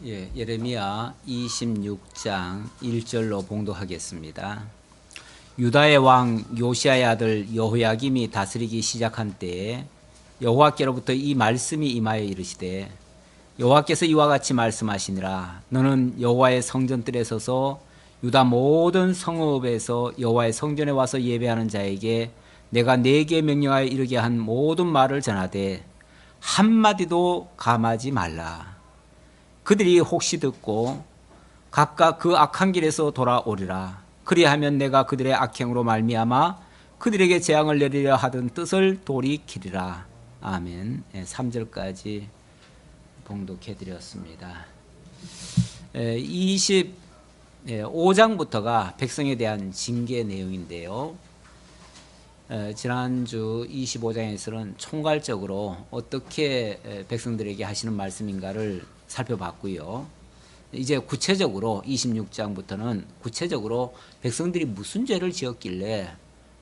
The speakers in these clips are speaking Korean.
예레미야 26장 1절로 봉독하겠습니다. 유다의 왕 요시야의 아들 여호야김이 다스리기 시작한 때에 여호와께로부터 이 말씀이 임하여 이르시되, 여호와께서 이와 같이 말씀하시니라. 너는 여호와의 성전뜰에 서서 유다 모든 성읍에서 여호와의 성전에 와서 예배하는 자에게 내가 네게 명령하여 이르게 한 모든 말을 전하되 한마디도 감하지 말라. 그들이 혹시 듣고 각각 그 악한 길에서 돌아오리라. 그리하면 내가 그들의 악행으로 말미암아 그들에게 재앙을 내리려 하던 뜻을 돌이키리라. 아멘. 3절까지 봉독해 드렸습니다. 25장부터가 백성에 대한 징계 내용인데요. 지난주 25장에서는 총괄적으로 어떻게 백성들에게 하시는 말씀인가를 살펴봤고요. 이제 구체적으로 26장부터는 구체적으로 백성들이 무슨 죄를 지었길래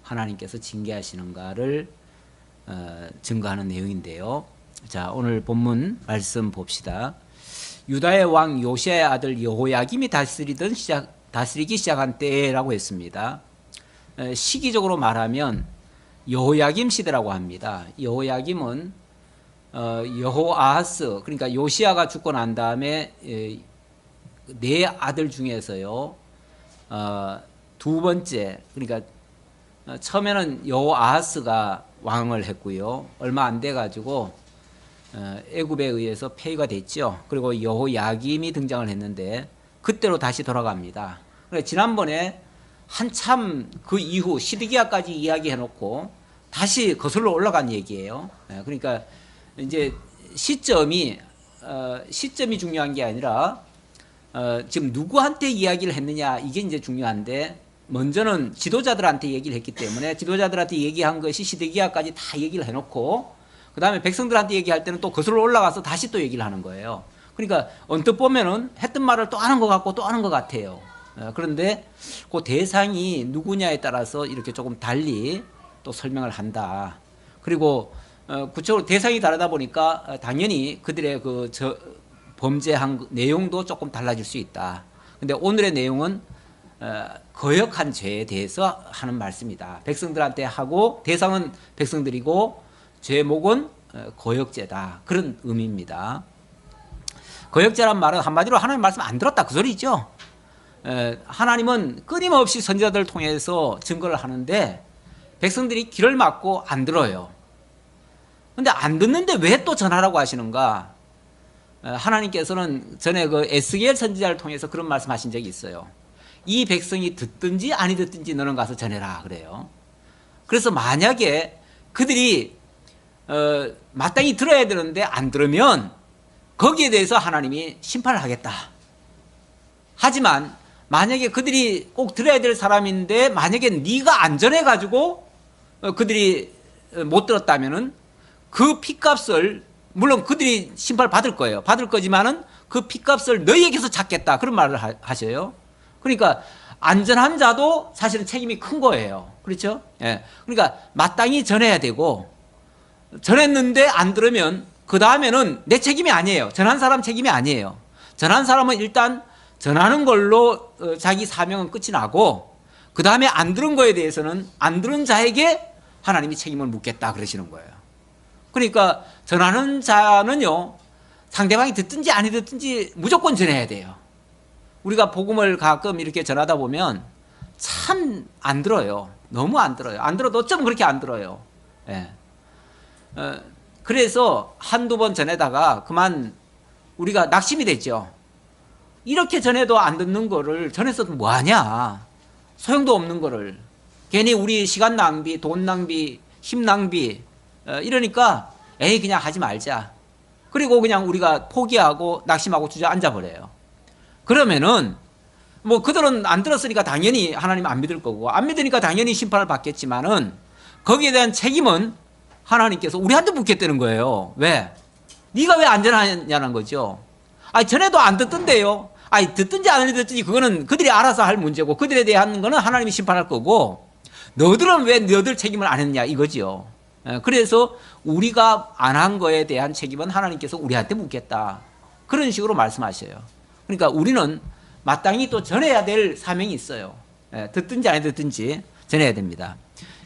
하나님께서 징계하시는가를 증거하는 내용인데요. 자, 오늘 본문 말씀 봅시다. 유다의 왕 요시야의 아들 여호야김이 다스리기 시작한 때라고 했습니다. 시기적으로 말하면 여호야김 시대라고 합니다. 여호야김은 여호아하스, 그러니까 요시야가 죽고 난 다음에 네 아들 중에서요 두 번째, 그러니까 처음에는 여호아하스가 왕을 했고요, 얼마 안 돼 가지고 애굽에 의해서 폐위가 됐죠. 그리고 여호야김이 등장을 했는데 그때로 다시 돌아갑니다. 그러니까 지난번에 한참 그 이후 시드기야까지 이야기해놓고 다시 거슬러 올라간 얘기예요. 그러니까 이제 시점이 중요한 게 아니라 지금 누구한테 이야기를 했느냐, 이게 이제 중요한데, 먼저는 지도자들한테 얘기를 했기 때문에 지도자들한테 얘기한 것이 시드기야까지 다 얘기를 해놓고 그 다음에 백성들한테 얘기할 때는 또 거슬러 올라가서 다시 또 얘기를 하는 거예요. 그러니까 언뜻 보면은 했던 말을 또 하는 것 같고 또 하는 것 같아요. 그런데 그 대상이 누구냐에 따라서 이렇게 조금 달리 또 설명을 한다. 그리고 구체적으로 대상이 다르다 보니까 당연히 그들의 범죄한 내용도 조금 달라질 수 있다. 근데 오늘의 내용은 거역한 죄에 대해서 하는 말씀이다. 백성들한테 하고 대상은 백성들이고 죄목은 거역죄다. 그런 의미입니다. 거역죄란 말은 한마디로 하나님 말씀 안 들었다, 그 소리죠. 하나님은 끊임없이 선지자들을 통해서 증거를 하는데 백성들이 귀를 막고 안 들어요. 근데 안 듣는데 왜 또 전하라고 하시는가? 하나님께서는 전에 그 에스겔 선지자를 통해서 그런 말씀하신 적이 있어요. 이 백성이 듣든지 아니 듣든지 너는 가서 전해라 그래요. 그래서 만약에 그들이 마땅히 들어야 되는데 안 들으면 거기에 대해서 하나님이 심판을 하겠다. 하지만 만약에 그들이 꼭 들어야 될 사람인데 만약에 네가 안 전해가지고 그들이 못 들었다면은 그 핏값을, 물론 그들이 심판을 받을 거예요. 받을 거지만은 그 핏값을 너희에게서 찾겠다, 그런 말을 하셔요. 그러니까 안전한 자도 사실은 책임이 큰 거예요. 그렇죠? 예. 그러니까 마땅히 전해야 되고, 전했는데 안 들으면 그 다음에는 내 책임이 아니에요. 전한 사람 책임이 아니에요. 전한 사람은 일단 전하는 걸로 자기 사명은 끝이 나고, 그 다음에 안 들은 거에 대해서는 안 들은 자에게 하나님이 책임을 묻겠다 그러시는 거예요. 그러니까 전하는 자는요, 상대방이 듣든지 아니 듣든지 무조건 전해야 돼요. 우리가 복음을 가끔 이렇게 전하다 보면 참 안 들어요. 너무 안 들어요. 안 들어도 어쩜 그렇게 안 들어요. 예. 그래서 한두 번 전에다가 그만 우리가 낙심이 됐죠. 이렇게 전해도 안 듣는 거를 전해서도 뭐하냐, 소용도 없는 거를, 괜히 우리 시간 낭비, 돈 낭비, 힘 낭비, 이러니까 에이 그냥 하지 말자. 그리고 그냥 우리가 포기하고 낙심하고 주저앉아 버려요. 그러면은 뭐 그들은 안 들었으니까 당연히 하나님 안 믿을 거고, 안 믿으니까 당연히 심판을 받겠지만은 거기에 대한 책임은 하나님께서 우리한테 묻겠다는 거예요. 왜? 네가 왜 안 전하냐는 거죠. 아니 전에도 안 듣던데요. 아니 듣든지 안 듣든지 그거는 그들이 알아서 할 문제고, 그들에 대한 거는 하나님이 심판할 거고, 너들은 왜 너들 책임을 안 했냐 이거지요. 그래서 우리가 안 한 거에 대한 책임은 하나님께서 우리한테 묻겠다. 그런 식으로 말씀하셔요. 그러니까 우리는 마땅히 또 전해야 될 사명이 있어요. 예, 듣든지 안 듣든지 전해야 됩니다.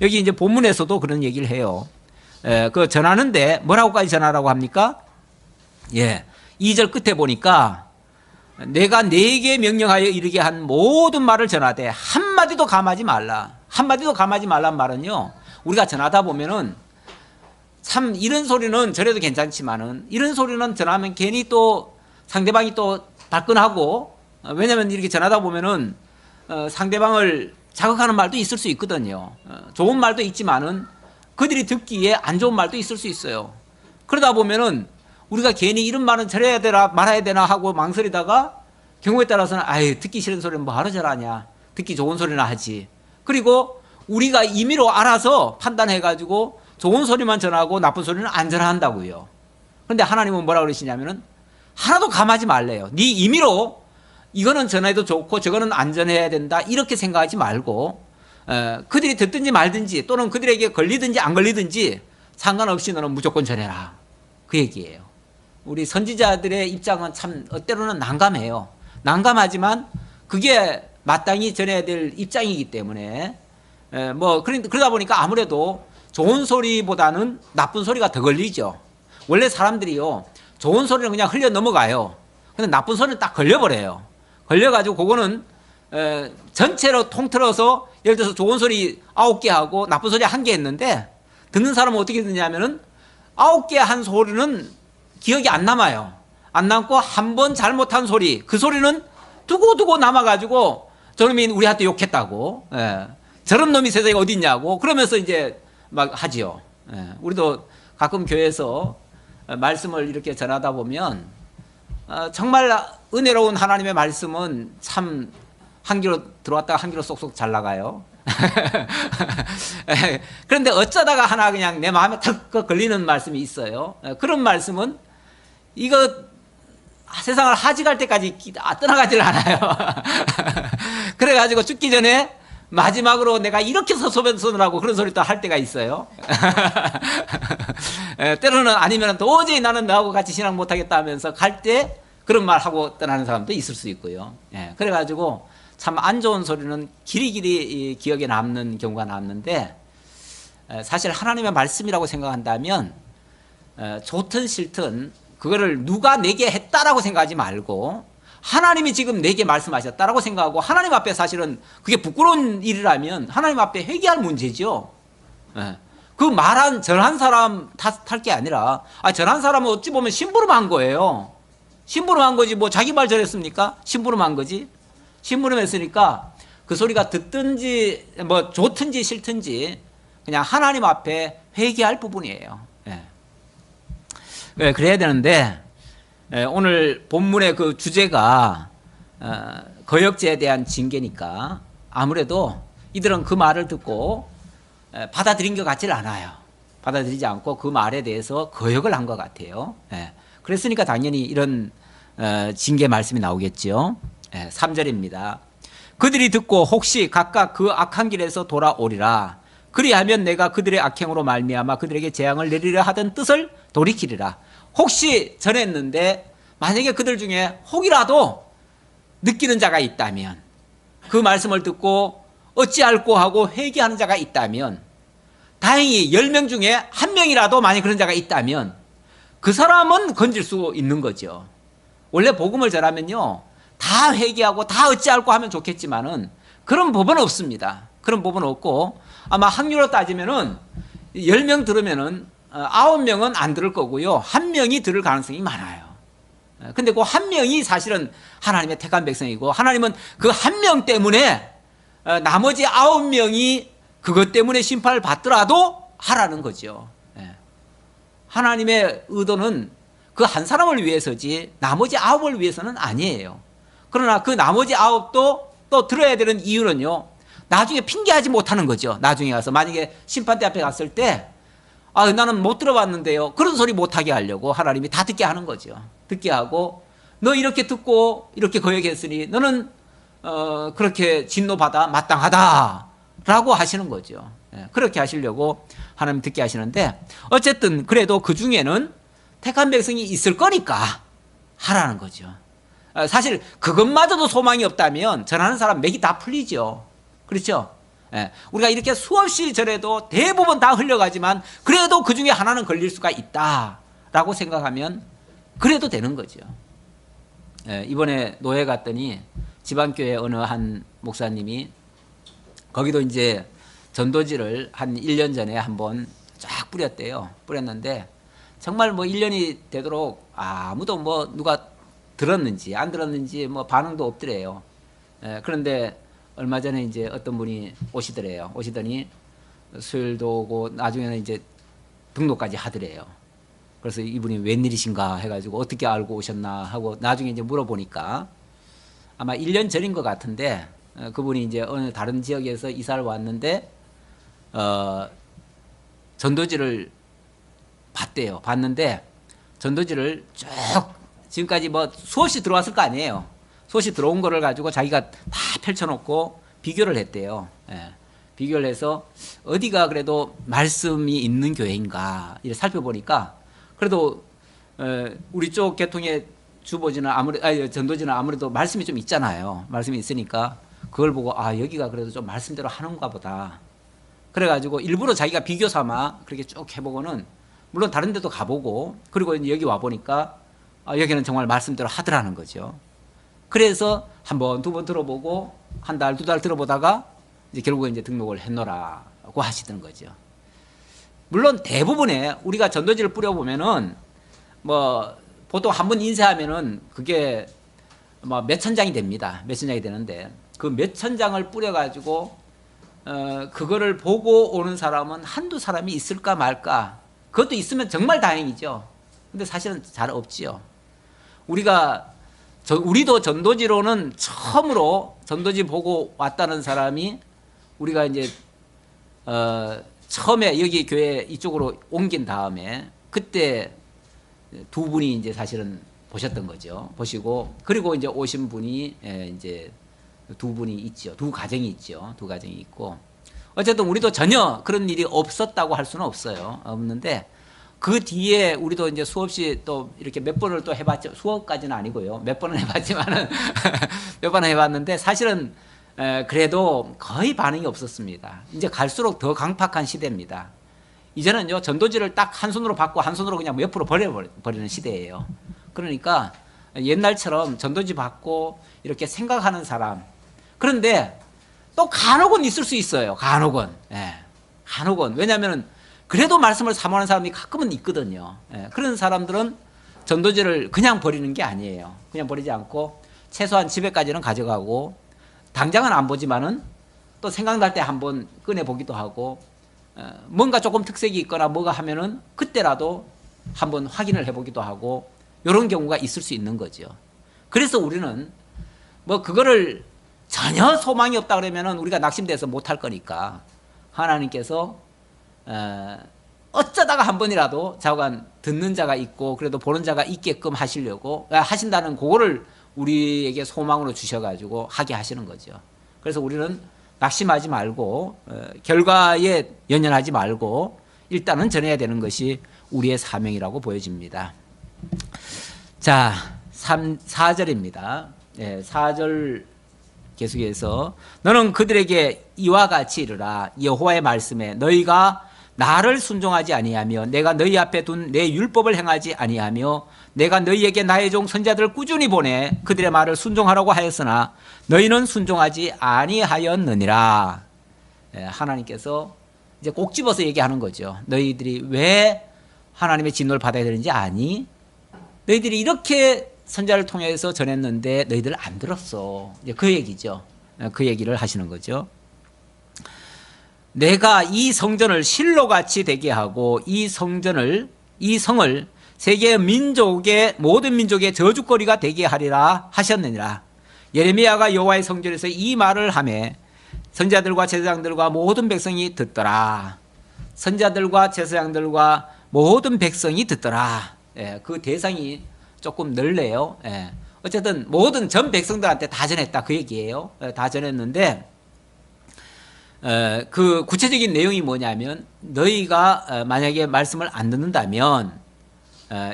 여기 이제 본문에서도 그런 얘기를 해요. 예, 그 전하는데 뭐라고까지 전하라고 합니까? 예, 2절 끝에 보니까 내가 네게 명령하여 이르게 한 모든 말을 전하되 한마디도 감하지 말라. 한마디도 감하지 말란 말은요, 우리가 전하다 보면은 참 이런 소리는 전해도 괜찮지만은 이런 소리는 전하면 괜히 또 상대방이 또 발끈하고, 왜냐면 이렇게 전하다 보면은 상대방을 자극하는 말도 있을 수 있거든요. 좋은 말도 있지만은 그들이 듣기에 안 좋은 말도 있을 수 있어요. 그러다 보면은 우리가 괜히 이런 말은 전해야 되나 말아야 되나 하고 망설이다가 경우에 따라서는 아유, 듣기 싫은 소리는 뭐하러 전하냐, 듣기 좋은 소리나 하지. 그리고 우리가 임의로 알아서 판단해가지고 좋은 소리만 전하고 나쁜 소리는 안 전한다고요. 그런데 하나님은 뭐라고 그러시냐면은 하나도 감하지 말래요. 네 임의로 이거는 전해도 좋고 저거는 안 전해야 된다 이렇게 생각하지 말고, 그들이 듣든지 말든지 또는 그들에게 걸리든지 안 걸리든지 상관없이 너는 무조건 전해라, 그 얘기예요. 우리 선지자들의 입장은 참 때로는 난감해요. 난감하지만 그게 마땅히 전해야 될 입장이기 때문에 그러다 보니까 아무래도 좋은 소리보다는 나쁜 소리가 더 걸리죠. 원래 사람들이요, 좋은 소리는 그냥 흘려 넘어가요. 근데 나쁜 소리는 딱 걸려버려요. 걸려가지고 그거는 전체로 통틀어서 예를 들어서 좋은 소리 9개 하고 나쁜 소리 1개 했는데 듣는 사람은 어떻게 듣냐면은 9개 한 소리는 기억이 안 남아요. 안 남고 한 번 잘못한 소리, 그 소리는 두고두고 남아가지고 저놈이 우리한테 욕했다고, 저런 놈이 세상에 어디 있냐고 그러면서 이제 막 하지요. 우리도 가끔 교회에서 말씀을 이렇게 전하다 보면 정말 은혜로운 하나님의 말씀은 참 한 귀로 들어왔다가 한 귀로 쏙쏙 잘 나가요. 그런데 어쩌다가 하나 그냥 내 마음에 탁 걸리는 말씀이 있어요. 그런 말씀은 이거 세상을 하직할 때까지 떠나가질 않아요. 그래가지고 죽기 전에 마지막으로 내가 이렇게 서소변선을 그런 소리 또 할 때가 있어요. 때로는 아니면 도저히 나는 너하고 같이 신앙 못하겠다 하면서 갈 때 그런 말 하고 떠나는 사람도 있을 수 있고요. 그래가지고 참 안 좋은 소리는 길이길이 기억에 남는 경우가 남는데, 사실 하나님의 말씀이라고 생각한다면 좋든 싫든 그거를 누가 내게 했다라고 생각하지 말고 하나님이 지금 내게 말씀하셨다라고 생각하고, 하나님 앞에 사실은 그게 부끄러운 일이라면 하나님 앞에 회개할 문제죠. 그 말한 전한 사람 탓할 게 아니라, 전한 사람은 어찌 보면 심부름한 거예요. 심부름한 거지 뭐 자기 말 전했습니까? 심부름한 거지. 심부름했으니까 그 소리가 듣든지 뭐 좋든지 싫든지 그냥 하나님 앞에 회개할 부분이에요. 그래야 되는데, 오늘 본문의 그 주제가 거역죄에 대한 징계니까 아무래도 이들은 그 말을 듣고 받아들인 것 같지를 않아요. 받아들이지 않고 그 말에 대해서 거역을 한 것 같아요. 그랬으니까 당연히 이런 징계 말씀이 나오겠죠. 3절입니다. 그들이 듣고 혹시 각각 그 악한 길에서 돌아오리라. 그리하면 내가 그들의 악행으로 말미암아 그들에게 재앙을 내리려 하던 뜻을 돌이키리라. 혹시 전했는데 만약에 그들 중에 혹이라도 느끼는 자가 있다면, 그 말씀을 듣고 어찌할꼬 하고 회개하는 자가 있다면, 다행히 10명 중에 1명이라도 만약 그런 자가 있다면 그 사람은 건질 수 있는 거죠. 원래 복음을 전하면요, 다 회개하고 다 어찌할꼬 하면 좋겠지만은 그런 법은 없습니다. 그런 법은 없고, 아마 확률로 따지면은 10명 들으면은 9명은 안 들을 거고요, 1명이 들을 가능성이 많아요. 근데 그 1명이 사실은 하나님의 택한 백성이고, 하나님은 그 1명 때문에 나머지 9명이 그것 때문에 심판을 받더라도 하라는 거죠. 하나님의 의도는 그 한 사람을 위해서지 나머지 9을 위해서는 아니에요. 그러나 그 나머지 9도 또 들어야 되는 이유는요, 나중에 핑계하지 못하는 거죠. 나중에 가서 만약에 심판대 앞에 갔을 때 나는 못 들어봤는데요, 그런 소리 못하게 하려고 하나님이 다 듣게 하는 거죠. 듣게 하고, 너 이렇게 듣고 이렇게 거역했으니 너는 그렇게 진노받아 마땅하다 라고 하시는 거죠. 그렇게 하시려고 하나님 듣게 하시는데, 어쨌든 그래도 그 중에는 택한 백성이 있을 거니까 하라는 거죠. 사실 그것마저도 소망이 없다면 전하는 사람 맥이 다 풀리죠. 그렇죠? 예, 우리가 이렇게 수없이 전해도 대부분 다 흘러가지만 그래도 그 중에 하나는 걸릴 수가 있다라고 생각하면 그래도 되는 거죠. 예, 이번에 노회 갔더니 지방교회 어느 한 목사님이 거기도 이제 전도지를 한 1년 전에 한번 쫙 뿌렸대요. 뿌렸는데 정말 뭐 1년이 되도록 아무도 뭐 누가 들었는지 안 들었는지 뭐 반응도 없더래요. 예, 그런데 얼마 전에 이제 어떤 분이 오시더래요. 오시더니 수요일도 오고 나중에는 이제 등록까지 하더래요. 그래서 이분이 웬일이신가 해가지고 어떻게 알고 오셨나 하고 나중에 이제 물어보니까 아마 1년 전인 것 같은데 그분이 이제 어느 다른 지역에서 이사를 왔는데 전도지를 봤대요. 봤는데 전도지를 쭉 지금까지 뭐 수없이 들어왔을 거 아니에요. 수없이 들어온 거를 가지고 자기가 다 펼쳐놓고 비교를 했대요. 예. 비교를 해서 어디가 그래도 말씀이 있는 교회인가 이렇게 살펴보니까 그래도 우리 쪽 계통의 주보지는 전도지는 아무래도 말씀이 좀 있잖아요. 말씀이 있으니까 그걸 보고 여기가 그래도 좀 말씀대로 하는가 보다. 그래가지고 일부러 자기가 비교 삼아 그렇게 쭉 해보고는 물론 다른 데도 가보고 그리고 여기 와보니까 여기는 정말 말씀대로 하더라는 거죠. 그래서 한 번, 두 번 들어보고 한 달, 두 달 들어보다가 이제 결국은 이제 등록을 해놓으라고 하시던 거죠. 물론 대부분의 우리가 전도지를 뿌려보면은 뭐 보통 한 번 인쇄하면은 그게 뭐 몇천 장이 됩니다. 몇천 장이 되는데 그 몇천 장을 뿌려가지고 그거를 보고 오는 사람은 한두 사람이 있을까 말까. 그것도 있으면 정말 다행이죠. 근데 사실은 잘 없지요. 우리도 전도지로는 처음으로 전도지 보고 왔다는 사람이 우리가 이제 처음에 여기 교회 이쪽으로 옮긴 다음에 그때 두 분이 이제 사실은 보셨던 거죠. 보시고 그리고 이제 오신 분이 이제 두 분이 있죠. 두 가정이 있죠. 두 가정이 있고 어쨌든 우리도 전혀 그런 일이 없었다고 할 수는 없어요. 없는데 그 뒤에 우리도 이제 수없이 또 이렇게 몇 번을 또 해봤죠. 수업까지는 아니고요. 몇 번은 해봤지만은 몇 번은 해봤는데 사실은 그래도 거의 반응이 없었습니다. 이제 갈수록 더 강팍한 시대입니다. 이제는요 전도지를 딱 한 손으로 받고 한 손으로 그냥 옆으로 버리는 시대예요. 그러니까 옛날처럼 전도지 받고 이렇게 생각하는 사람 그런데 또 간혹은 있을 수 있어요. 간혹은 간혹은 왜냐하면 그래도 말씀을 사모하는 사람이 가끔은 있거든요. 그런 사람들은 전도지를 그냥 버리는 게 아니에요. 그냥 버리지 않고 최소한 집에까지는 가져가고 당장은 안 보지만은 또 생각날 때 한번 꺼내 보기도 하고 뭔가 조금 특색이 있거나 뭐가 하면은 그때라도 한번 확인을 해보기도 하고 이런 경우가 있을 수 있는 거죠. 그래서 우리는 뭐 그거를 전혀 소망이 없다 그러면은 우리가 낙심돼서 못할 거니까 하나님께서 어쩌다가 한 번이라도 자관 듣는 자가 있고 그래도 보는 자가 있게끔 하시려고 하신다는 그거를 우리에게 소망으로 주셔가지고 하게 하시는 거죠. 그래서 우리는 낙심하지 말고 결과에 연연하지 말고 일단은 전해야 되는 것이 우리의 사명이라고 보여집니다. 자, 4절입니다. 4절 계속해서 너는 그들에게 이와 같이 이르라. 여호와의 말씀에 너희가 나를 순종하지 아니하며 내가 너희 앞에 둔 내 율법을 행하지 아니하며 내가 너희에게 나의 종 선지자들을 꾸준히 보내 그들의 말을 순종하라고 하였으나 너희는 순종하지 아니하였느니라. 하나님께서 이제 꼭 집어서 얘기하는 거죠. 너희들이 왜 하나님의 진노를 받아야 되는지 아니? 너희들이 이렇게 선지자를 통해서 전했는데 너희들 안 들었어. 이제 그 얘기죠. 그 얘기를 하시는 거죠. 내가 이 성전을 실로같이 되게 하고 이 성을 세계 민족의 모든 민족의 저주거리가 되게 하리라 하셨느니라. 예레미야가 여호와의 성전에서 이 말을 하매 선지자들과 제사장들과 모든 백성이 듣더라. 선지자들과 제사장들과 모든 백성이 듣더라. 그 대상이 조금 넓네요. 어쨌든 모든 전 백성들한테 다 전했다 그 얘기예요. 다 전했는데 그 구체적인 내용이 뭐냐면 너희가 만약에 말씀을 안 듣는다면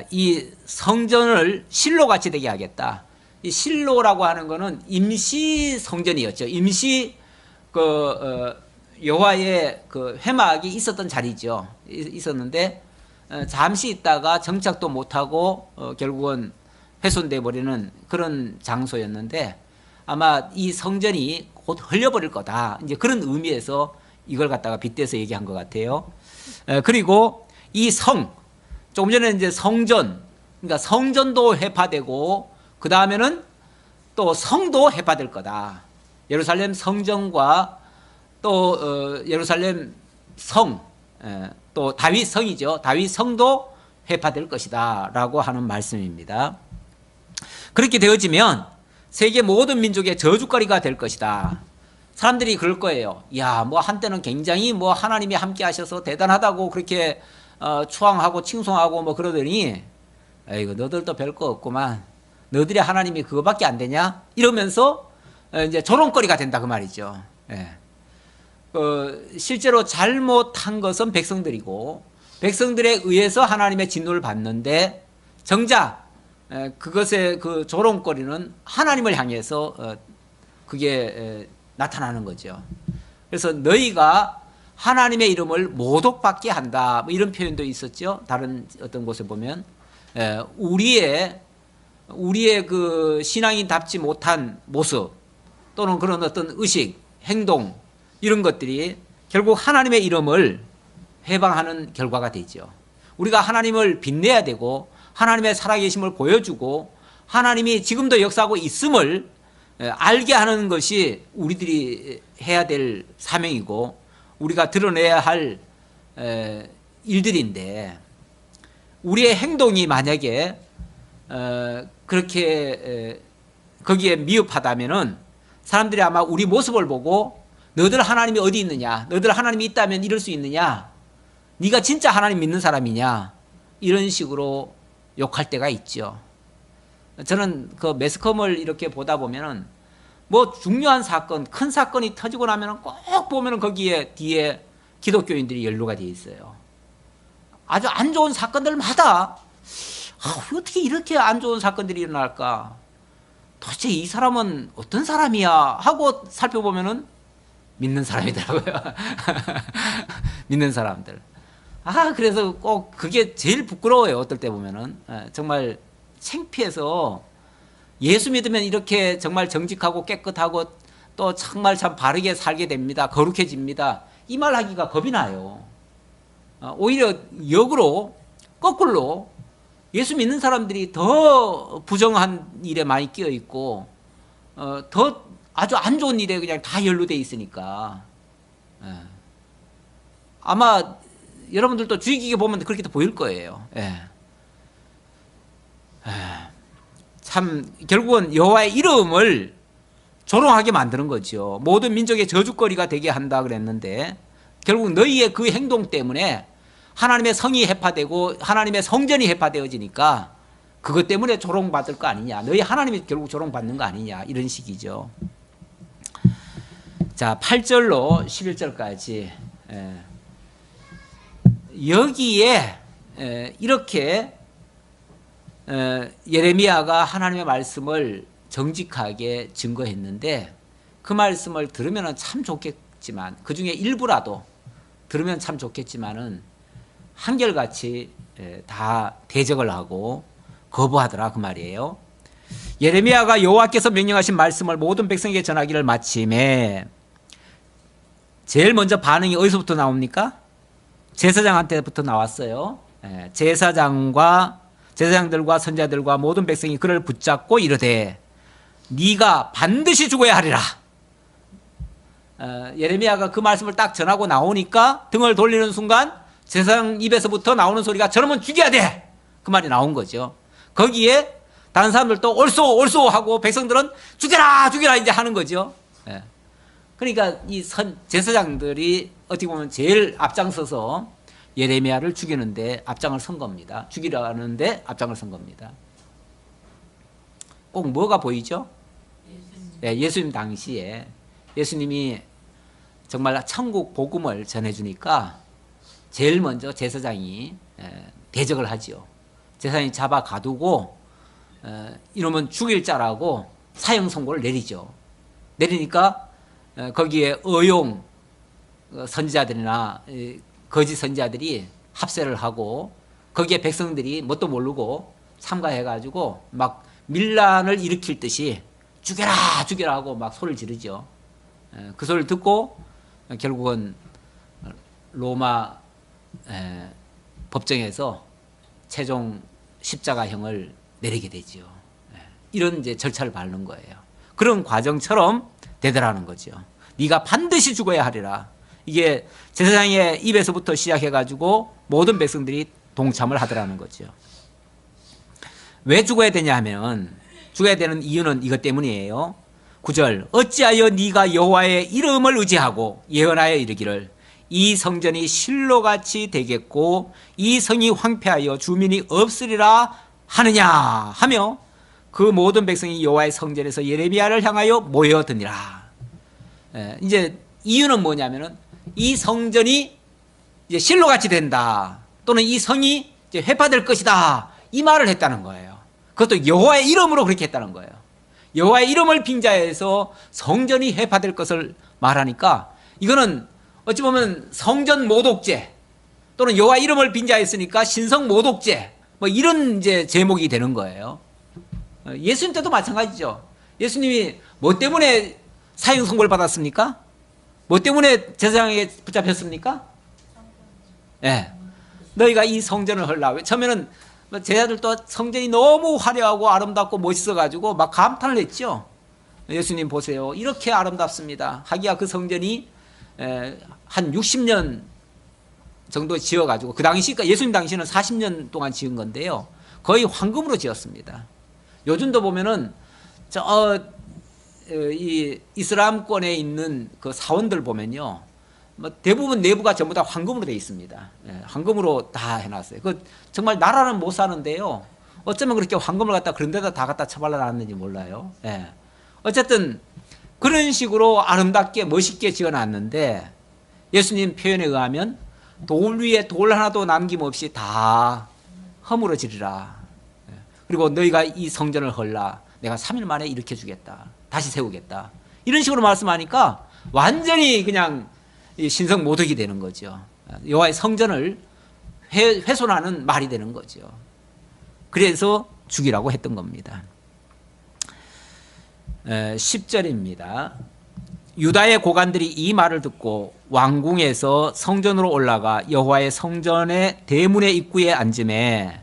이 성전을 실로같이 되게 하겠다. 이 실로라고 하는 것은 임시 성전이었죠. 임시 여호와의 그 회막이 있었던 자리죠. 있었는데 잠시 있다가 정착도 못하고 결국은 훼손돼 버리는 그런 장소였는데 아마 이 성전이 곧 흘려버릴 거다. 이제 그런 의미에서 이걸 갖다가 빗대서 얘기한 것 같아요. 그리고 이 조금 전에 이제 성전, 그러니까 성전도 회파되고 그 다음에는 또 성도 회파될 거다. 예루살렘 성전과 또 예루살렘 성, 또 다윗 성이죠. 다윗 성도 회파될 것이다라고 하는 말씀입니다. 그렇게 되어지면 세계 모든 민족의 저주거리가 될 것이다. 사람들이 그럴 거예요. 야, 뭐 한때는 굉장히 뭐 하나님이 함께 하셔서 대단하다고 그렇게 추앙하고 칭송하고 뭐 그러더니 에이구 너들도 별거 없구만. 너들의 하나님이 그거밖에 안 되냐? 이러면서 이제 조롱거리가 된다 그 말이죠. 예. 실제로 잘못한 것은 백성들이고 백성들에 의해서 하나님의 진노를 받는데 정작 그것의 그 조롱거리는 하나님을 향해서 그게 나타나는 거죠. 그래서 너희가 하나님의 이름을 모독받게 한다. 뭐 이런 표현도 있었죠. 다른 어떤 곳에 보면 우리의 그 신앙인답지 못한 모습 또는 그런 어떤 의식, 행동 이런 것들이 결국 하나님의 이름을 회방하는 결과가 되죠. 우리가 하나님을 빛내야 되고 하나님의 살아계심을 보여주고 하나님이 지금도 역사하고 있음을 알게 하는 것이 우리들이 해야 될 사명이고 우리가 드러내야 할 일들인데 우리의 행동이 만약에 그렇게 거기에 미흡하다면은 사람들이 아마 우리 모습을 보고 너들 하나님이 어디 있느냐, 너들 하나님이 있다면 이럴 수 있느냐, 네가 진짜 하나님 믿는 사람이냐 이런 식으로 욕할 때가 있죠. 저는 그 매스컴을 이렇게 보다 보면은 뭐 중요한 사건, 큰 사건이 터지고 나면은 꼭 보면은 거기에 뒤에 기독교인들이 연루가 되어 있어요. 아주 안 좋은 사건들마다 어떻게 이렇게 안 좋은 사건들이 일어날까? 도대체 이 사람은 어떤 사람이야? 하고 살펴보면은 믿는 사람이더라고요. 믿는 사람들. 그래서 꼭 그게 제일 부끄러워요. 어떨 때 보면은. 정말 창피해서 예수 믿으면 이렇게 정말 정직하고 깨끗하고 또 정말 참 바르게 살게 됩니다. 거룩해집니다. 이 말 하기가 겁이 나요. 오히려 역으로 거꾸로 예수 믿는 사람들이 더 부정한 일에 많이 끼어 있고 더 아주 안 좋은 일에 그냥 다 연루돼 있으니까 아마 여러분들도 주의 깊게 보면 그렇게 보일 거예요. 참 결국은 여호와의 이름을 조롱하게 만드는 거죠. 모든 민족의 저주거리가 되게 한다 그랬는데 결국 너희의 그 행동 때문에 하나님의 성이 해파되고 하나님의 성전이 해파되어지니까 그것 때문에 조롱받을 거 아니냐, 너희 하나님이 결국 조롱받는 거 아니냐 이런 식이죠. 자, 8절로 11절까지 여기에 이렇게 예레미야가 하나님의 말씀을 정직하게 증거했는데 그 말씀을 들으면 참 좋겠지만 그 중에 일부라도 들으면 참 좋겠지만은 한결같이 다 대적을 하고 거부하더라 그 말이에요. 예레미야가 여호와께서 명령하신 말씀을 모든 백성에게 전하기를 마침에 제일 먼저 반응이 어디서부터 나옵니까? 제사장한테부터 나왔어요. 제사장들과 선자들과 모든 백성이 그를 붙잡고 이르되 네가 반드시 죽어야 하리라. 예레미야가 그 말씀을 딱 전하고 나오니까 등을 돌리는 순간 제사장 입에서부터 나오는 소리가 저놈은 죽여야 돼. 그 말이 나온 거죠. 거기에 다른 사람들도 옳소 하고 백성들은 죽여라 이제 하는 거죠. 그러니까 이 제사장들이 어떻게 보면 제일 앞장서서 예레미야를 죽이는데 앞장을 선 겁니다. 죽이려는데 앞장을 선 겁니다. 꼭 뭐가 보이죠? 예수님 당시에 예수님이 정말 천국 복음을 전해주니까 제일 먼저 제사장이 대적을 하지요. 제사장이 잡아 가두고 이러면 죽일 자라고 사형 선고를 내리죠. 내리니까 거기에 의용 선지자들이나 거짓 선지자들이 합세를 하고 거기에 백성들이 뭣도 모르고 참가해가지고 막 밀란을 일으킬 듯이 죽여라 죽여라 하고 막 소리를 지르죠. 그 소리를 듣고 결국은 로마 법정에서 최종 십자가형을 내리게 되죠. 이런 이제 절차를 밟는 거예요. 그런 과정처럼 되더라는 거죠. 네가 반드시 죽어야 하리라. 이게 제사장의 입에서부터 시작해가지고 모든 백성들이 동참을 하더라는 거죠. 왜 죽어야 되냐 하면 죽어야 되는 이유는 이것 때문이에요. 9절 어찌하여 네가 여호와의 이름을 의지하고 예언하여 이르기를 이 성전이 실로같이 되겠고 이 성이 황폐하여 주민이 없으리라 하느냐 하며 그 모든 백성이 여호와의 성전에서 예레미야를 향하여 모여드니라. 이제 이유는 뭐냐면은 이 성전이 이제 실로같이 된다 또는 이 성이 이제 회파될 것이다 이 말을 했다는 거예요. 그것도 여호와의 이름으로 그렇게 했다는 거예요. 여호와의 이름을 빙자해서 성전이 회파될 것을 말하니까 이거는 어찌 보면 성전 모독죄 또는 여호와 이름을 빙자했으니까 신성 모독죄 뭐 이런 이제 제목이 되는 거예요. 예수님 때도 마찬가지죠. 예수님이 뭐 때문에 사형 선고를 받았습니까? 뭐 때문에 제사장에게 붙잡혔습니까? 네. 너희가 이 성전을 헐라. 처음에는 제자들도 성전이 너무 화려하고 아름답고 멋있어가지고 막 감탄을 했죠. 예수님 보세요. 이렇게 아름답습니다. 하기야 그 성전이 한 60년 정도 지어가지고 그 당시, 그러니까 예수님 당시는 40년 동안 지은 건데요. 거의 황금으로 지었습니다. 요즘도 보면은 이 이슬람권에 있는 그 사원들 보면요. 뭐 대부분 내부가 전부 다 황금으로 되어 있습니다. 황금으로 다 해놨어요. 그 정말 나라는 못 사는데요. 어쩌면 그렇게 황금을 갖다 그런 데다 다 갖다 처발라놨는지 몰라요. 어쨌든 그런 식으로 아름답게 멋있게 지어놨는데 예수님 표현에 의하면 돌 위에 돌 하나도 남김없이 다 허물어지리라. 그리고 너희가 이 성전을 헐라. 내가 3일 만에 일으켜주겠다. 다시 세우겠다. 이런 식으로 말씀하니까 완전히 그냥 신성 모독이 되는 거죠. 여호와의 성전을 훼손하는 말이 되는 거죠. 그래서 죽이라고 했던 겁니다. 10절입니다. 유다의 고관들이 이 말을 듣고 왕궁에서 성전으로 올라가 여호와의 성전의 대문의 입구에 앉음에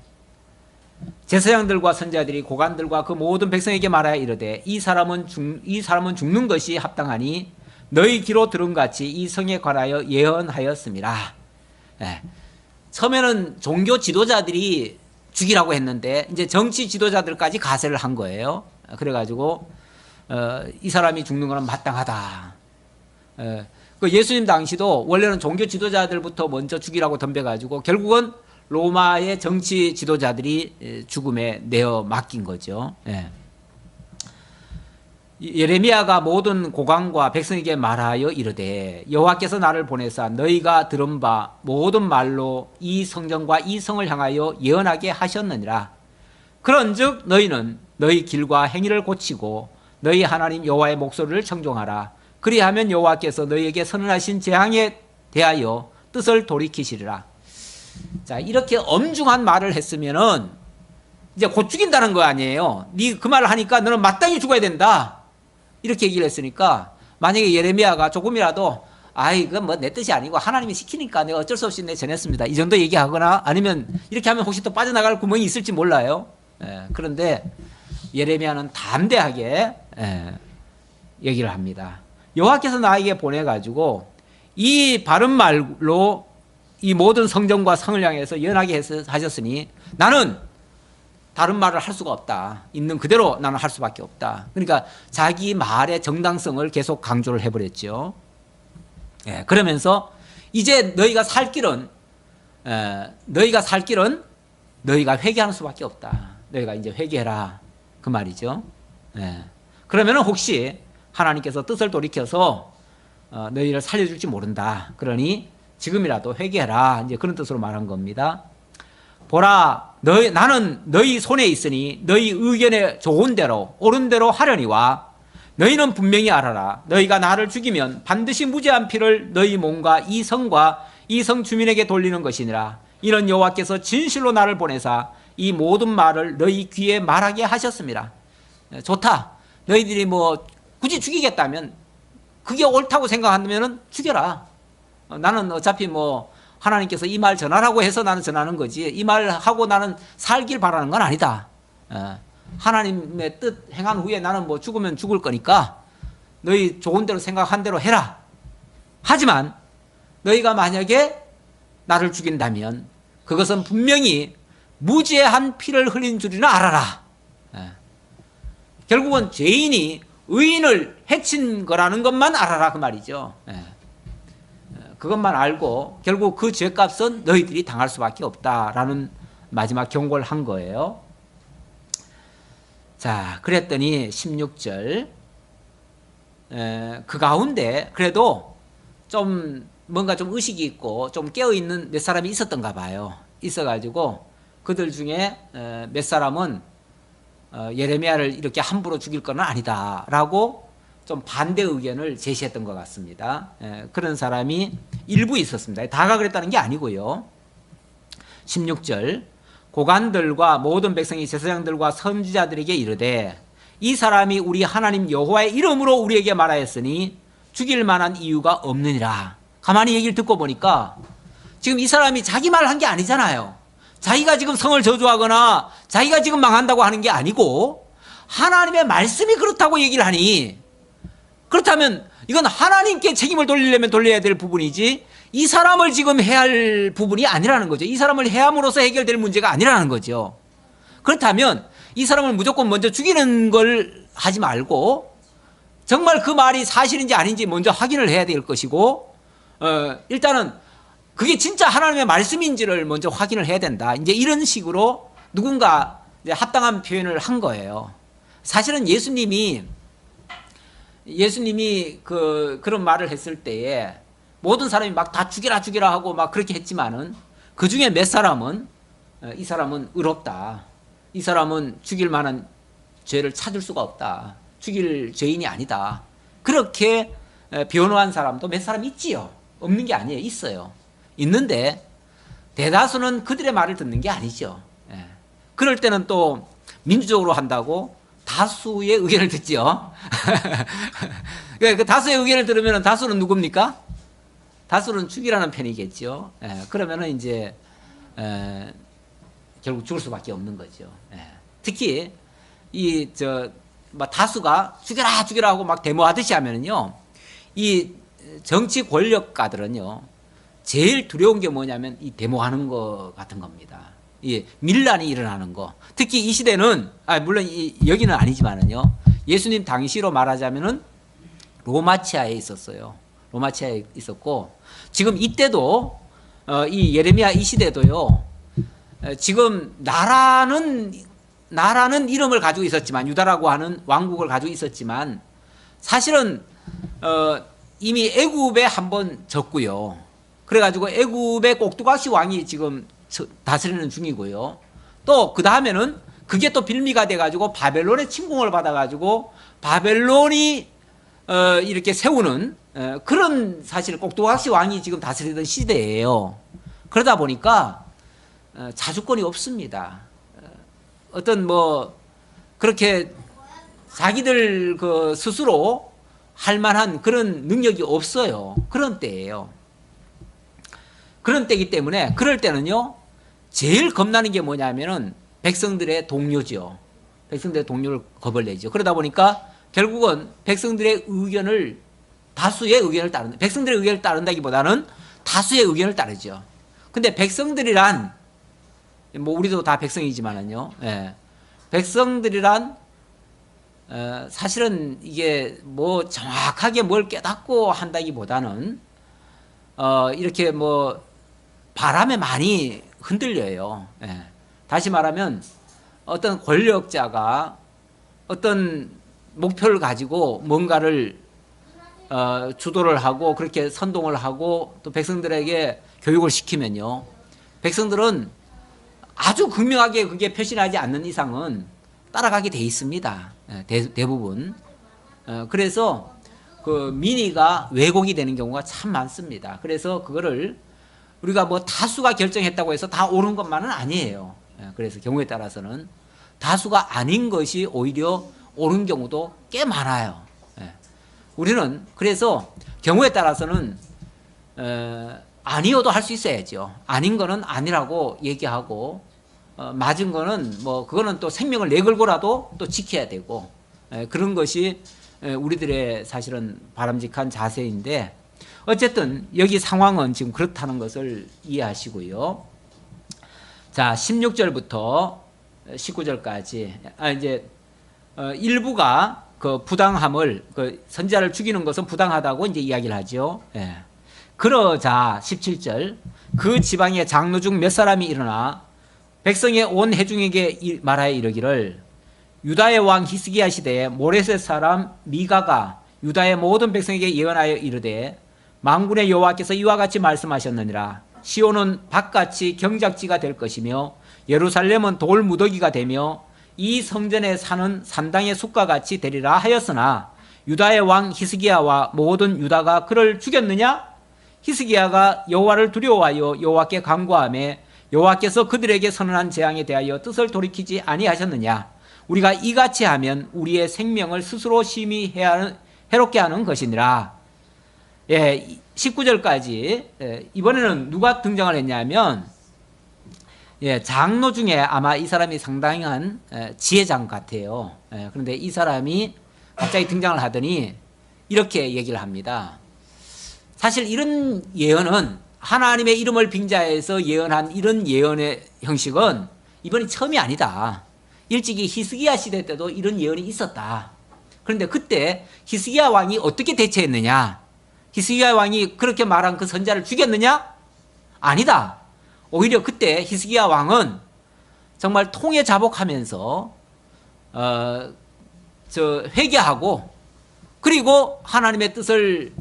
제사장들과 선지자들이 고관들과 그 모든 백성에게 말하여 이르되 이 사람은 죽는 것이 합당하니 너희 귀로 들은 같이 이 성에 관하여 예언하였습니다. 처음에는 종교 지도자들이 죽이라고 했는데 이제 정치 지도자들까지 가세를 한 거예요. 그래가지고 이 사람이 죽는 것은 마땅하다. 그 예수님 당시도 원래는 종교 지도자들부터 먼저 죽이라고 덤벼가지고 결국은 로마의 정치 지도자들이 죽음에 내어 맡긴 거죠. 예레미야가 모든 고관과 백성에게 말하여 이르되 여호와께서 나를 보내사 너희가 들은 바 모든 말로 이 성전과 이 성을 향하여 예언하게 하셨느니라. 그런즉 너희는 너희 길과 행위를 고치고 너희 하나님 여호와의 목소리를 청종하라. 그리하면 여호와께서 너희에게 선언하신 재앙에 대하여 뜻을 돌이키시리라. 자, 이렇게 엄중한 말을 했으면은 이제 곧 죽인다는 거 아니에요. 네 그 말을 하니까 너는 마땅히 죽어야 된다. 이렇게 얘기를 했으니까 만약에 예레미야가 조금이라도 그건 뭐 내 뜻이 아니고 하나님이 시키니까 내가 어쩔 수 없이 전했습니다. 이 정도 얘기하거나 아니면 이렇게 하면 혹시 또 빠져나갈 구멍이 있을지 몰라요. 그런데 예레미야는 담대하게 얘기를 합니다. 여호와께서 나에게 보내가지고 이 바른 말로 이 모든 성전과 성을 향해서 예언하게 하셨으니 나는 다른 말을 할 수가 없다. 있는 그대로 나는 할 수밖에 없다. 그러니까 자기 말의 정당성을 계속 강조를 해버렸죠. 그러면서 이제 너희가 살 길은 너희가 회개하는 수밖에 없다. 너희가 이제 회개해라. 그 말이죠. 그러면 혹시 하나님께서 뜻을 돌이켜서 너희를 살려줄지 모른다. 그러니 지금이라도 회개해라. 이제 그런 뜻으로 말한 겁니다. 보라, 나는 너희 손에 있으니 너희 의견에 좋은 대로 옳은 대로 하려니와 너희는 분명히 알아라. 너희가 나를 죽이면 반드시 무죄한 피를 너희 몸과 이 성과 이 성 주민에게 돌리는 것이니라. 이는 여호와께서 진실로 나를 보내사 이 모든 말을 너희 귀에 말하게 하셨습니다. 좋다. 너희들이 뭐 굳이 죽이겠다면, 그게 옳다고 생각한다면 죽여라. 나는 어차피 뭐 하나님께서 이 말 전하라고 해서 나는 전하는 거지, 이 말하고 나는 살길 바라는 건 아니다. 하나님의 뜻 행한 후에 나는 뭐 죽으면 죽을 거니까 너희 좋은 대로 생각한 대로 해라. 하지만 너희가 만약에 나를 죽인다면 그것은 분명히 무죄한 피를 흘린 줄이나 알아라. 결국은 죄인이 의인을 해친 거라는 것만 알아라, 그 말이죠. 그것만 알고 결국 그 죄값은 너희들이 당할 수밖에 없다라는 마지막 경고를 한 거예요. 자, 그랬더니 16절, 그 가운데 그래도 좀 뭔가 좀 의식이 있고 좀 깨어있는 몇 사람이 있었던가 봐요. 있어가지고 그들 중에 몇 사람은 예레미야를 이렇게 함부로 죽일 건 아니다라고 좀 반대 의견을 제시했던 것 같습니다. 그런 사람이 일부 있었습니다. 다가 그랬다는 게 아니고요. 16절, 고관들과 모든 백성이 제사장들과 선지자들에게 이르되 이 사람이 우리 하나님 여호와의 이름으로 우리에게 말하였으니 죽일 만한 이유가 없느니라. 가만히 얘기를 듣고 보니까 지금 이 사람이 자기 말을 한 게 아니잖아요. 자기가 지금 성을 저주하거나 자기가 지금 망한다고 하는 게 아니고 하나님의 말씀이 그렇다고 얘기를 하니, 그렇다면 이건 하나님께 책임을 돌리려면 돌려야 될 부분이지 이 사람을 지금 해야 할 부분이 아니라는 거죠. 이 사람을 해함으로써 해결될 문제가 아니라는 거죠. 그렇다면 이 사람을 무조건 먼저 죽이는 걸 하지 말고 정말 그 말이 사실인지 아닌지 먼저 확인을 해야 될 것이고, 일단은 그게 진짜 하나님의 말씀인지를 먼저 확인을 해야 된다. 이제 이런 식으로 누군가 이제 합당한 표현을 한 거예요. 사실은 예수님이 그런 말을 했을 때에 모든 사람이 막 다 죽이라 죽이라 하고 막 그렇게 했지만은 그 중에 몇 사람은 이 사람은 의롭다. 이 사람은 죽일 만한 죄를 찾을 수가 없다. 죽일 죄인이 아니다. 그렇게 변호한 사람도 몇 사람 있지요. 없는 게 아니에요. 있어요. 있는데 대다수는 그들의 말을 듣는 게 아니죠. 그럴 때는 또 민주적으로 한다고 다수의 의견을 듣죠. 그 다수의 의견을 들으면 다수는 누굽니까? 다수는 죽이라는 편이겠죠. 그러면은 이제 결국 죽을 수밖에 없는 거죠. 특히 다수가 죽여라 죽여라 하고 막 데모하듯이 하면은요, 이 정치 권력가들은요 제일 두려운 게 뭐냐면 이 데모하는 거 같은 겁니다. 이 밀란이 일어나는 거. 특히 이 시대는 물론 여기는 아니지만은요, 예수님 당시로 말하자면은 로마치아에 있었어요. 로마치아에 있었고, 지금 이때도 이 예레미야 이 시대도요, 지금 나라는 이름을 가지고 있었지만, 유다라고 하는 왕국을 가지고 있었지만 사실은 이미 애굽에 한번 졌고요. 그래가지고 애굽의 꼭두각시 왕이 지금 다스리는 중이고요. 또 그 다음에는 그게 또 빌미가 돼가지고 바벨론의 침공을 받아가지고 바벨론이 이렇게 세우는 그런 사실 꼭두각시 왕이 지금 다스리던 시대예요. 그러다 보니까 자주권이 없습니다. 어떤 뭐 그렇게 자기들 그 스스로 할 만한 그런 능력이 없어요. 그런 때예요. 그런 때이기 때문에 그럴 때는요, 제일 겁나는 게 뭐냐면은 백성들의 동료죠. 백성들의 동료를 겁을 내죠. 그러다 보니까 결국은 백성들의 의견을, 다수의 의견을 따른다. 백성들의 의견을 따른다기보다는 다수의 의견을 따르죠. 근데 백성들이란, 뭐 우리도 다 백성이지만은요, 백성들이란 사실은 이게 뭐 정확하게 뭘 깨닫고 한다기보다는 이렇게 뭐 바람에 많이 흔들려요. 다시 말하면 어떤 권력자가 어떤 목표를 가지고 뭔가를 주도를 하고 그렇게 선동을 하고 또 백성들에게 교육을 시키면요, 백성들은 아주 극명하게 그게 표시하지 않는 이상은 따라가게 돼 있습니다. 대부분. 그래서 그 민의가 왜곡이 되는 경우가 참 많습니다. 그래서 그거를 우리가 뭐 다수가 결정했다고 해서 다 옳은 것만은 아니에요. 그래서 경우에 따라서는 다수가 아닌 것이 오히려 옳은 경우도 꽤 많아요. 우리는 그래서 경우에 따라서는 아니어도 할 수 있어야죠. 아닌 거는 아니라고 얘기하고 맞은 거는 뭐 그거는 또 생명을 내걸고라도 또 지켜야 되고 그런 것이 우리들의 사실은 바람직한 자세인데 어쨌든 여기 상황은 지금 그렇다는 것을 이해하시고요. 자, 16절부터 19절까지 이제 일부가 그 부당함을 그 선지자를 죽이는 것은 부당하다고 이제 이야기를 하죠. 그러자 17절 그 지방의 장로 중 몇 사람이 일어나 백성의 온 회중에게 말하여 이르기를 유다의 왕 히스기야 시대에 모레셋 사람 미가가 유다의 모든 백성에게 예언하여 이르되 만군의 여호와께서 이와 같이 말씀하셨느니라. 시온은 밭같이 경작지가 될 것이며 예루살렘은 돌무더기가 되며 이 성전에 사는 산당의 숲과 같이 되리라 하였으나 유다의 왕 히스기야와 모든 유다가 그를 죽였느냐? 히스기야가 여호와를 두려워하여 여호와께 간구하며 여호와께서 그들에게 선언한 재앙에 대하여 뜻을 돌이키지 아니하셨느냐? 우리가 이같이 하면 우리의 생명을 스스로 심히 해롭게 하는 것이니라. 19절까지 이번에는 누가 등장을 했냐면 장로 중에 아마 이 사람이 상당한 지혜장 같아요. 그런데 이 사람이 갑자기 등장을 하더니 이렇게 얘기를 합니다. 사실 이런 예언은 하나님의 이름을 빙자해서 예언한 이런 예언의 형식은 이번이 처음이 아니다. 일찍이 히스기야 시대 때도 이런 예언이 있었다. 그런데 그때 히스기야 왕이 어떻게 대처했느냐? 히스기야 왕이 그렇게 말한 그 선지자를 죽였느냐? 아니다. 오히려 그때 히스기야 왕은 정말 통에 자복하면서 회개하고 그리고 하나님의 뜻을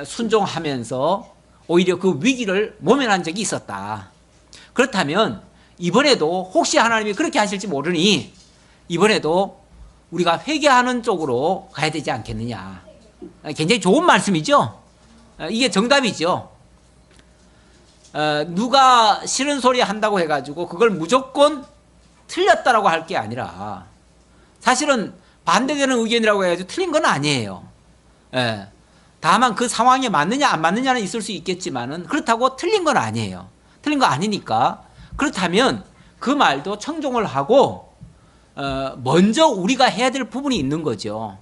순종하면서 오히려 그 위기를 모면한 적이 있었다. 그렇다면 이번에도 혹시 하나님이 그렇게 하실지 모르니 이번에도 우리가 회개하는 쪽으로 가야 되지 않겠느냐. 굉장히 좋은 말씀이죠. 이게 정답이죠. 누가 싫은 소리 한다고 해가지고 그걸 무조건 틀렸다라고 할 게 아니라 사실은 반대되는 의견이라고 해가지고 틀린 건 아니에요. 다만 그 상황에 맞느냐 안 맞느냐는 있을 수 있겠지만은 그렇다고 틀린 건 아니에요. 틀린 거 아니니까 그렇다면 그 말도 청종을 하고 먼저 우리가 해야 될 부분이 있는 거죠.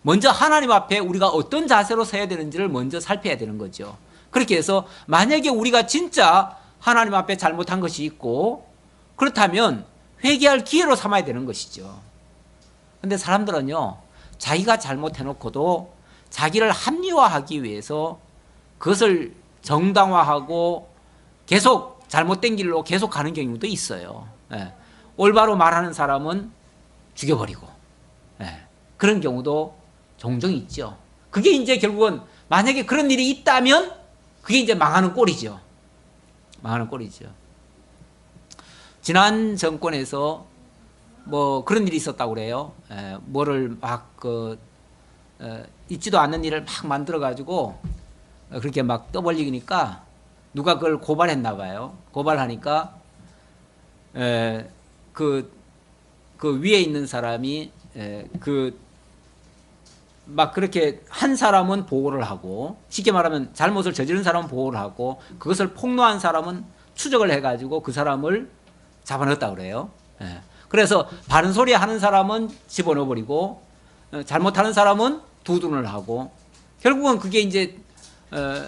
먼저 하나님 앞에 우리가 어떤 자세로 서야 되는지를 먼저 살펴야 되는 거죠. 그렇게 해서 만약에 우리가 진짜 하나님 앞에 잘못한 것이 있고 그렇다면 회개할 기회로 삼아야 되는 것이죠. 그런데 사람들은요 자기가 잘못해놓고도 자기를 합리화하기 위해서 그것을 정당화하고 계속 잘못된 길로 계속 가는 경우도 있어요. 올바로 말하는 사람은 죽여버리고 그런 경우도 종종 있죠. 그게 이제 결국은 만약에 그런 일이 있다면 그게 이제 망하는 꼴이죠. 망하는 꼴이죠. 지난 정권에서 뭐 그런 일이 있었다고 그래요. 뭐를 막 있지도 않는 일을 막 만들어 가지고 그렇게 막 떠벌리니까 누가 그걸 고발했나 봐요. 고발하니까 그 위에 있는 사람이 막 그렇게 한 사람은 보호를 하고 쉽게 말하면 잘못을 저지른 사람은 보호를 하고 그것을 폭로한 사람은 추적을 해가지고 그 사람을 잡아넣었다 그래요. 그래서 바른 소리 하는 사람은 집어넣어버리고 잘못하는 사람은 두둔을 하고 결국은 그게 이제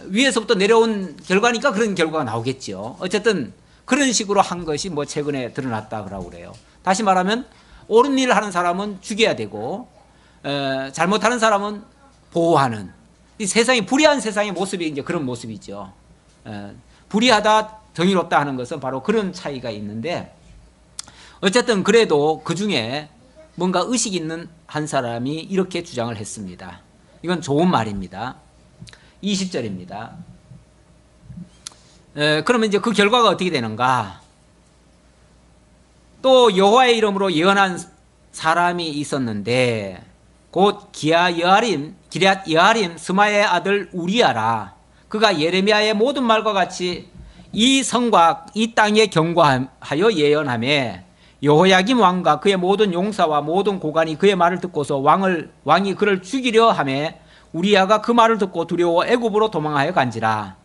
위에서부터 내려온 결과니까 그런 결과가 나오겠죠. 어쨌든 그런 식으로 한 것이 뭐 최근에 드러났다 그래요. 다시 말하면 옳은 일을 하는 사람은 죽여야 되고 잘못하는 사람은 보호하는 이 세상이 불의한 세상의 모습이 이제 그런 모습이죠. 불의하다 정의롭다 하는 것은 바로 그런 차이가 있는데 어쨌든 그래도 그 중에 뭔가 의식 있는 한 사람이 이렇게 주장을 했습니다. 이건 좋은 말입니다. 20절입니다. 그러면 이제 그 결과가 어떻게 되는가? 또 여호와의 이름으로 예언한 사람이 있었는데 곧 기럇 여아림 스마의 아들 우리야라. 그가 예레미야의 모든 말과 같이 이 성과 이 땅에 경고하여 예언하며 여호야김 왕과 그의 모든 용사와 모든 고관이 그의 말을 듣고서 왕이 그를 죽이려 하며 우리야가 그 말을 듣고 두려워 애굽으로 도망하여 간지라.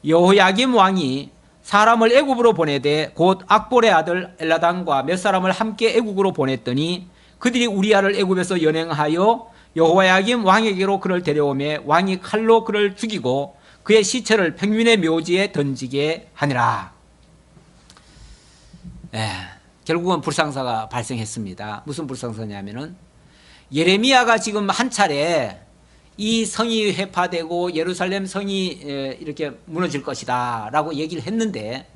여호야김 왕이 사람을 애굽으로 보내되 곧 악볼의 아들 엘라단과 몇 사람을 함께 애굽으로 보냈더니 그들이 우리야를 애굽에서 연행하여 여호야김 왕에게로 그를 데려오며 왕이 칼로 그를 죽이고 그의 시체를 평민의 묘지에 던지게 하니라. 결국은 불상사가 발생했습니다. 무슨 불상사냐면은 예레미야가 지금 한 차례 이 성이 회파되고 예루살렘 성이 이렇게 무너질 것이다 라고 얘기를 했는데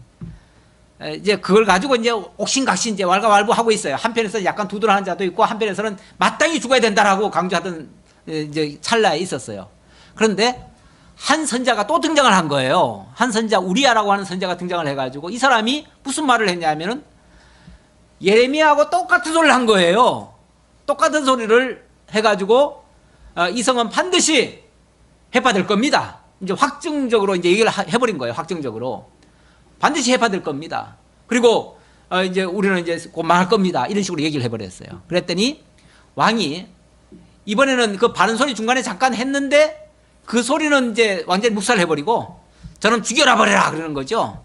이제 그걸 가지고 이제 옥신각신 이제 왈가왈부하고 있어요. 한편에서 약간 두둔하는 자도 있고 한편에서는 마땅히 죽어야 된다라고 강조하던 이제 찰나에 있었어요. 그런데 한 선자가 또 등장을 한 거예요. 한 선자 우리야라고 하는 선자가 등장을 해가지고 이 사람이 무슨 말을 했냐면은 예레미야하고 똑같은 소리를 한 거예요. 똑같은 소리를 해가지고 이 성은 반드시 회파될 겁니다. 이제 확정적으로 이제 얘기를 해버린 거예요. 확정적으로 반드시 회파될 겁니다. 그리고 이제 우리는 이제 곧 망할 겁니다. 이런 식으로 얘기를 해버렸어요. 그랬더니 왕이 이번에는 그 바른 소리 중간에 잠깐 했는데 그 소리는 이제 완전히 묵살을 해버리고 저는 죽여라 버려라 그러는 거죠.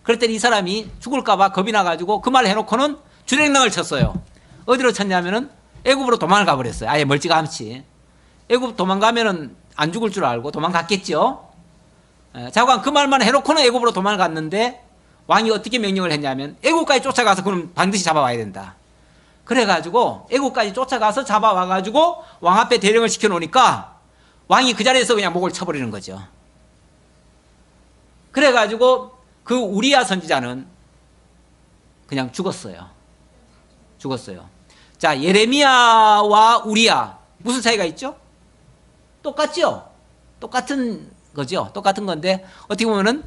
그랬더니 이 사람이 죽을까봐 겁이 나가지고 그 말을 해놓고는 주랭랑을 쳤어요. 어디로 쳤냐면은 애굽으로 도망을 가버렸어요. 아예 멀찌감치. 애굽 도망가면은 안 죽을 줄 알고 도망갔겠죠. 자관 그 말만 해놓고는 애굽으로 도망을 갔는데 왕이 어떻게 명령을 했냐면 애굽까지 쫓아가서 그럼 반드시 잡아와야 된다. 그래가지고 애굽까지 쫓아가서 잡아와가지고 왕 앞에 대령을 시켜놓으니까 왕이 그 자리에서 그냥 목을 쳐버리는 거죠. 그래가지고 그 우리야 선지자는 그냥 죽었어요. 자, 예레미야와 우리야 무슨 차이가 있죠? 똑같죠? 똑같은 거죠. 똑같은 건데 어떻게 보면은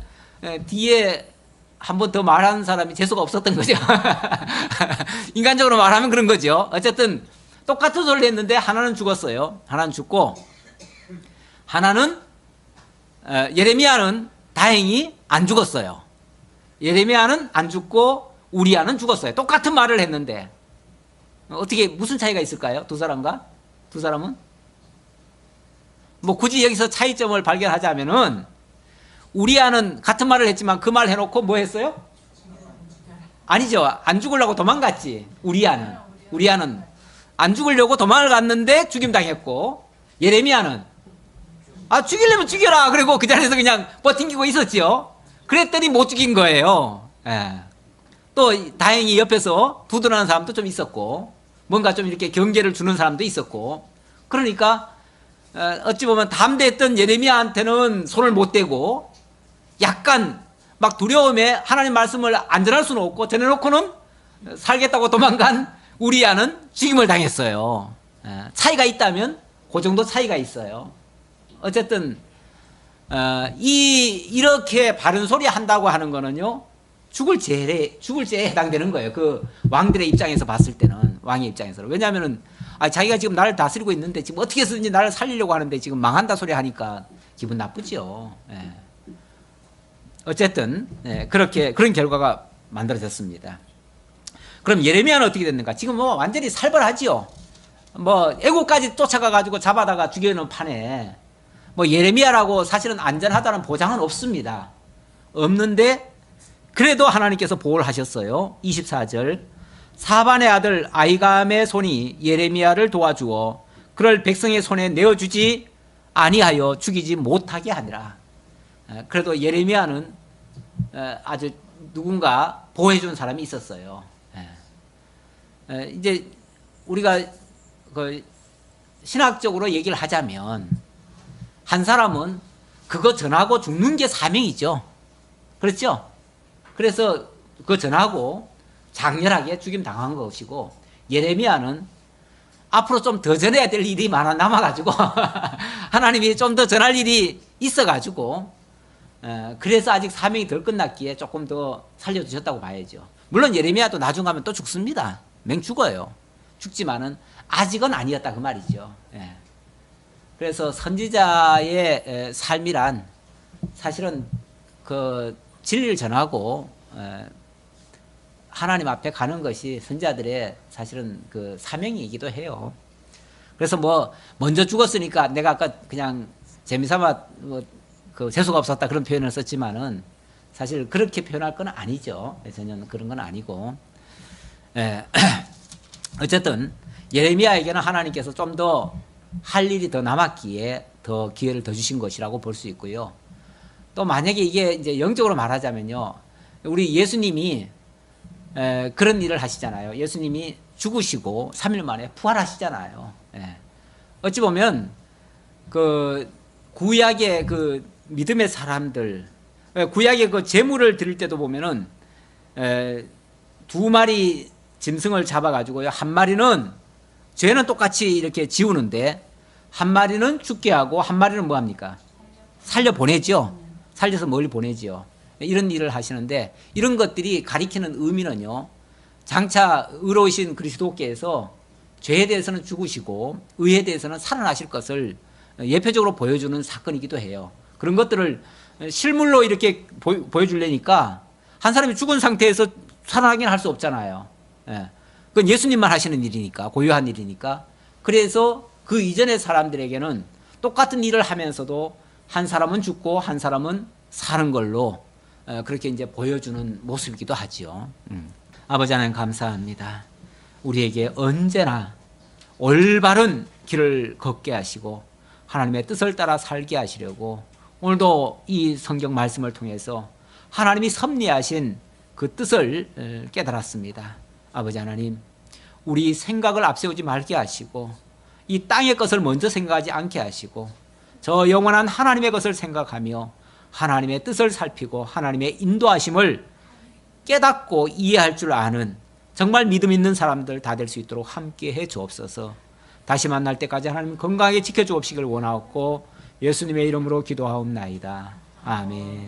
뒤에 한 번 더 말하는 사람이 재수가 없었던 거죠. 인간적으로 말하면 그런 거죠. 어쨌든 똑같은 소리를 했는데 하나는 죽었어요. 하나는 죽고 하나는 예레미야는 다행히 안 죽었어요. 예레미야는 안 죽고 우리야는 죽었어요. 똑같은 말을 했는데 어떻게 무슨 차이가 있을까요? 두 사람과? 두 사람은? 뭐 굳이 여기서 차이점을 발견하자면은 우리야는 같은 말을 했지만 그 말 해놓고 뭐 했어요? 아니죠. 안 죽으려고 도망갔지. 우리야는 안 죽으려고 도망을 갔는데 죽임당했고 예레미야는 죽이려면 죽여라. 그리고 그 자리에서 그냥 버팅기고 있었지요. 그랬더니 못 죽인 거예요. 또 다행히 옆에서 두둔하는 사람도 좀 있었고 뭔가 좀 이렇게 경계를 주는 사람도 있었고 그러니까 어찌 보면 담대했던 예레미야한테는 손을 못 대고 약간 막 두려움에 하나님 말씀을 안 전할 수는 없고 전해놓고는 살겠다고 도망간 우리야는 죽임을 당했어요. 차이가 있다면 그 정도 차이가 있어요. 어쨌든 이렇게 바른 소리 한다고 하는 거는요 죽을 죄에 해당되는 거예요. 그 왕들의 입장에서 봤을 때는 왕의 입장에서는 왜냐하면은 자기가 지금 나를 다스리고 있는데 지금 어떻게 해서든지 나를 살리려고 하는데 지금 망한다 소리 하니까 기분 나쁘죠. 어쨌든 그런 결과가 만들어졌습니다. 그럼 예레미야는 어떻게 됐는가? 지금 뭐 완전히 살벌하지요. 뭐 애국까지 쫓아가 가지고 잡아다가 죽여놓은 판에 뭐 예레미야라고 사실은 안전하다는 보장은 없습니다. 없는데 그래도 하나님께서 보호를 하셨어요. 24절 사반의 아들 아이감의 손이 예레미야를 도와주어 그를 백성의 손에 내어주지 아니하여 죽이지 못하게 하니라. 그래도 예레미야는 아주 누군가 보호해준 사람이 있었어요. 이제 우리가 그 신학적으로 얘기를 하자면 한 사람은 그거 전하고 죽는 게 사명이죠. 그렇죠? 그래서 그거 전하고 장렬하게 죽임 당한 것이고 예레미야는 앞으로 좀 더 전해야 될 일이 남아가지고 하나님이 좀 더 전할 일이 있어가지고 그래서 아직 사명이 덜 끝났기에 조금 더 살려두셨다고 봐야죠. 물론 예레미야도 나중 가면 또 죽습니다. 맹 죽어요. 죽지만은 아직은 아니었다 그 말이죠. 예. 그래서 선지자의 삶이란 사실은 그 진리를 전하고 하나님 앞에 가는 것이 선지자들의 사실은 그 사명이기도 해요. 그래서 뭐 먼저 죽었으니까 내가 아까 그냥 재미삼아 그 재수가 없었다 그런 표현을 썼지만은 사실 그렇게 표현할 건 아니죠. 전혀 그런 건 아니고. 어쨌든 예레미야에게는 하나님께서 좀 더 할 일이 더 남았기에 더 기회를 더 주신 것이라고 볼 수 있고요. 또 만약에 이게 이제 영적으로 말하자면요, 우리 예수님이 그런 일을 하시잖아요. 예수님이 죽으시고 3일 만에 부활하시잖아요. 어찌 보면 그 구약의 그 믿음의 사람들, 구약의 그 제물을 드릴 때도 보면은 2마리 짐승을 잡아가지고요, 한 마리는 죄는 똑같이 이렇게 지우는데 한 마리는 죽게 하고 한 마리는 뭐 합니까? 살려 보내죠. 살려서 멀리 보내죠. 이런 일을 하시는데 이런 것들이 가리키는 의미는요, 장차 의로우신 그리스도께서 죄에 대해서는 죽으시고 의에 대해서는 살아나실 것을 예표적으로 보여주는 사건이기도 해요. 그런 것들을 실물로 이렇게 보여주려니까 한 사람이 죽은 상태에서 살아나긴 할 수 없잖아요. 그건 예수님만 하시는 일이니까, 고유한 일이니까. 그래서 그 이전의 사람들에게는 똑같은 일을 하면서도 한 사람은 죽고 한 사람은 사는 걸로 그렇게 이제 보여주는 모습이기도 하죠. 아버지 하나님 감사합니다. 우리에게 언제나 올바른 길을 걷게 하시고 하나님의 뜻을 따라 살게 하시려고 오늘도 이 성경 말씀을 통해서 하나님이 섭리하신 그 뜻을 깨달았습니다. 아버지 하나님, 우리 생각을 앞세우지 말게 하시고 이 땅의 것을 먼저 생각하지 않게 하시고 저 영원한 하나님의 것을 생각하며 하나님의 뜻을 살피고 하나님의 인도하심을 깨닫고 이해할 줄 아는 정말 믿음 있는 사람들 다 될 수 있도록 함께해 주옵소서. 다시 만날 때까지 하나님 건강하게 지켜주옵시길 원하옵고 예수님의 이름으로 기도하옵나이다. 아멘.